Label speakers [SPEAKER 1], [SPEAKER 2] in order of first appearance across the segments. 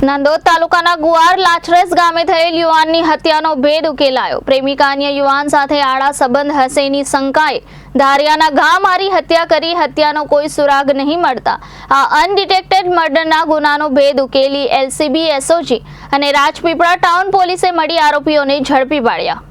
[SPEAKER 1] નાંદોદ તાલુકાના ગુવાર લાછરસ ગામે થયેલ યુવાનની હત્યાનો ભેદ ઉકેલાયો। પ્રેમિકા અન્ય યુવાન સાથે આડા સંબંધ હશેની શંકાએ ધારિયાના ઘા મારી હત્યા કરી હત્યાનો કોઈ સુરાગ નહીં મળતા આ અનડિટેક્ટેડ મર્ડરના ગુનાનો ભેદ ઉકેલી એલસીબી એસઓજી અને રાજપીપળા ટાઉન પોલીસે મળી આરોપીઓને ઝડપી પાડ્યા।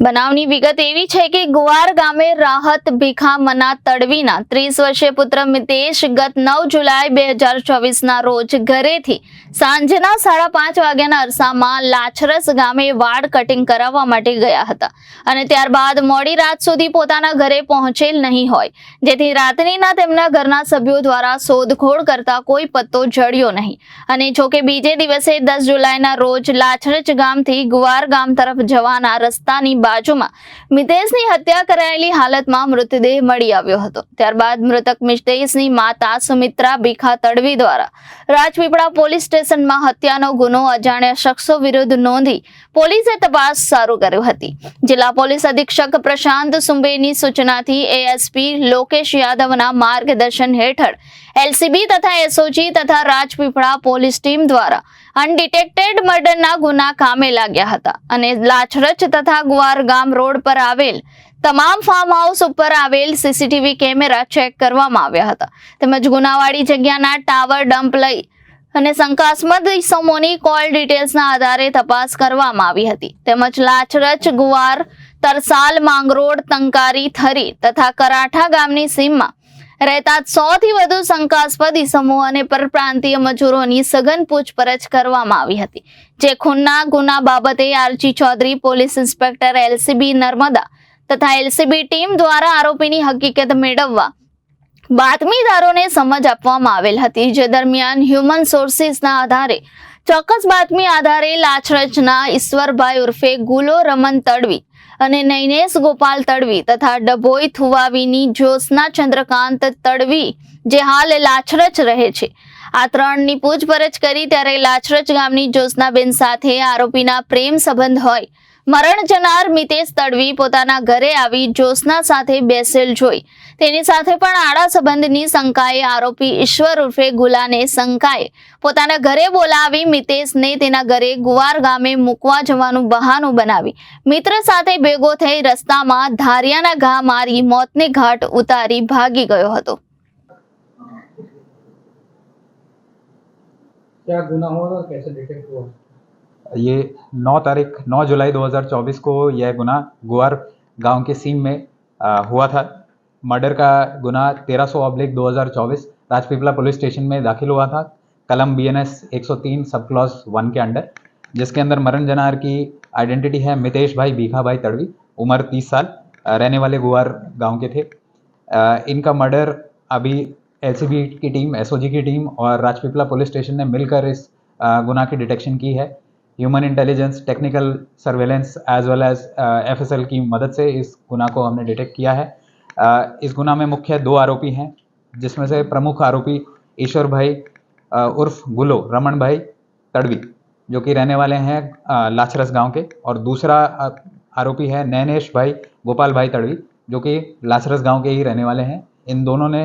[SPEAKER 1] બનાવની વિગત એવી છે કે ગુવાર ગામે રાહત ભીખા મના તડવીના 30 વર્ષીય પુત્ર મિતેશ ગત 9 જુલાઈ 2024ના રોજ ઘરેથી સાંજના 5:30 વાગ્યાના અરસામાં લાછરસ ગામે વાળ કટિંગ કરાવવા માટે ગયા હતા અને ત્યારબાદ મોડી રાત સુધી પોતાના ઘરે પહોંચેલ નહીં હોય, જેથી રાત્રિના તેમના ઘરના સભ્યો દ્વારા શોધખોળ કરતા કોઈ પત્તો જડ્યો નહીં અને જોકે બીજે દિવસે 10 જુલાઈના રોજ લાછરસ ગામથી ગુવાર ગામ તરફ જવાના રસ્તાની બાજુમાં મિતેશની હત્યા કરાયેલી હાલતમાં મૃતદેહ મળી આવ્યો હતો। ત્યારબાદ મૃતક મિતેશની માતા સુમિત્રા ભીખા તડવી દ્વારા રાજપીપળા પોલીસ સ્ટેશનમાં હત્યાનો ગુનો અજાણ્યા શખ્સો વિરુદ્ધ નોંધી પોલીસે તપાસ શરૂ કરી હતી। જિલ્લા પોલીસ અધિક્ષક પ્રશાંત સુંબેની સૂચનાથી એએસપી લોકેશ યાદવના માર્ગદર્શન હેઠળ એલસીબી તથા એસઓજી તથા રાજપીપળા પોલીસ ટીમ દ્વારા અનડિટેક્ટેડ મર્ડરના ગુના કામે લાગ્યા હતા અને લાછરસ તથા ગુવાર ગામ રોડ પર આવેલ તમામ ફાર્મ હાઉસ ઉપર આવેલ સીસીટીવી કેમેરા ચેક કરવામાં આવ્યા હતા તેમજ ગુનાવાળી જગ્યાના ટાવર ડમ્પ લઈ અને શંકાસ્પદ ઇસમોની કોલ ડિટેલ્સના આધારે તપાસ કરવામાં આવી હતી તેમજ લાછરસ ગુવાર તરસાલ માંગરોળ તંકારી થરી તથા કરાઠા ગામની સીમમાં રહેતા 100 થી વધુ શંકાસ્પદ ઇસમો અને પરપ્રાંતીય મજૂરોની સઘન પૂછપરછ કરવામાં આવી હતી, જે ખૂનના ગુના બાબતે RG Chaudhari police inspector LCB Narmada તથા એલસીબી ટીમ દ્વારા આરોપીની હકીકત મેળવવા બાતમીદારોને સમજ આપવામાં આવેલ હતી, જે દરમિયાન હ્યુમન સોર્સિસના આધારે ચોક્કસ બાતમી આધારે લાછરસના ઈશ્વરભાઈ ઉર્ફે ગુલો રમન તડવી અને નૈનેશ ગોપાલ તડવી તથા ડભોઈ થુવાવીની જ્યોત્સના ચંદ્રકાંત તડવી જે હાલ લાછરસ રહે છે આ ત્રણની પૂછપરછ કરી ત્યારે લાછરસ ગામની જ્યોત્સનાબેન સાથે આરોપીના પ્રેમ સંબંધ હોય મરણ જનાર મિતેશ તડવી પોતાના ઘરે આવી જ્યોત્સના સાથે બેસેલ જોઈ તેની સાથે પણ આડા સંબંધની શંકાએ આરોપી ઈશ્વર ઉર્ફે ગુલાને શંકાએ પોતાના ઘરે બોલાવી મિતેશને તેના ઘરે ગુવાર ગામે મૂકવા જવાનું બહાનું બનાવી મિત્ર સાથે ભેગો થઈ રસ્તામાં ધારિયાના ઘા મારી મોતને ઘાટ ઉતારી ભાગી ગયો હતો।
[SPEAKER 2] क्या गुना हुआ और कैसे डिटेक्ट हुआ?
[SPEAKER 3] ये 9 जुलाई 2024 को यह गुना गुआर गांव के सीम में हुआ था। मर्डर का गुना 1300/2024 राजपीपला पुलिस स्टेशन में दाखिल हुआ था कलम BNS 103 सब क्लॉज 1 के अंडर, जिसके अंदर मरण जनार की आइडेंटिटी है मितेश भाई भीखा भाई तड़वी, उम्र 30 साल, रहने वाले गुआर गांव के थे। इनका मर्डर अभी एलसीबी की टीम, एसओजी की टीम और राजपीपला पुलिस स्टेशन ने मिलकर इस गुना की डिटेक्शन की है। Human intelligence, technical surveillance as well as FSL की मदद से इस गुना को हमने डिटेक्ट किया है। इस गुना में मुख्य 2 आरोपी हैं, जिसमें से प्रमुख आरोपी ईश्वर भाई उर्फ गुलो रमन भाई तड़वी, जो कि रहने वाले हैं लाछरस गांव के, और दूसरा आरोपी है नैनेश भाई गोपाल भाई तड़वी, जो कि लाछरस गांव के ही रहने वाले हैं। इन दोनों ने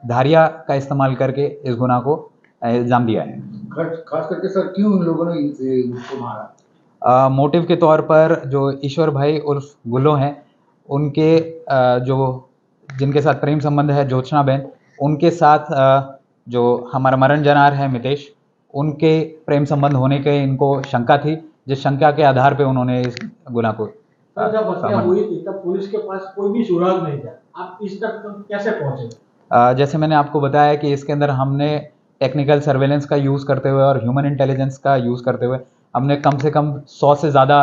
[SPEAKER 3] धारिया का इस्तेमाल करके इस गुना को इल्जाम दिया है।
[SPEAKER 2] खास करके सर क्यों उन लोगों ने उसको मारा?
[SPEAKER 3] मोटिव के तौर पर जो ईश्वर भाई उर्फ गुल्लो हैं, उनके जो जिनके साथ प्रेम संबंध है ज्योत्सनाबेन, उनके साथ जो हमारा मरण जनार है मितेश, उनके प्रेम संबंध होने के इनको शंका थी, जिस शंका के आधार पे उन्होंने इस गुना को
[SPEAKER 2] जब हत्या हुई थी तब पुलिस के पास कोई भी सुराग नहीं था, आप इस तक कैसे पहुंचे?
[SPEAKER 3] जैसे मैंने आपको बताया कि इसके अंदर हमने टेक्निकल सर्वेलेंस का यूज़ करते हुए और ह्यूमन इंटेलिजेंस का यूज़ करते हुए हमने कम से कम 100 से ज़्यादा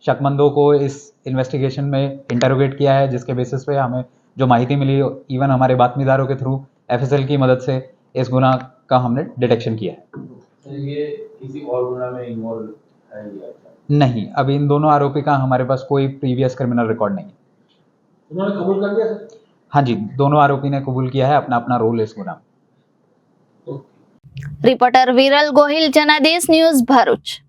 [SPEAKER 3] शकमंदों को इस इन्वेस्टिगेशन में इंटरोगेट किया है, जिसके बेसिस पे हमें जो माहिती मिली, इवन हमारे बातमीदारों के थ्रू एफएसएल की मदद से इस गुना का हमने डिटेक्शन किया है।
[SPEAKER 2] तो ये किसी और गुना में इन्वॉल्व है या
[SPEAKER 3] नहीं, अभी इन दोनों आरोपी का हमारे पास कोई प्रीवियस क्रिमिनल रिकॉर्ड नहीं है।
[SPEAKER 2] उन्होंने कबूल कर दिया सर?
[SPEAKER 3] हाँ जी, दोनों आरोपी ने कबूल किया है अपना अपना रोल इस गुना में।
[SPEAKER 1] रिपोर्टर विरल गोहिल, जनादेश न्यूज, भरूच।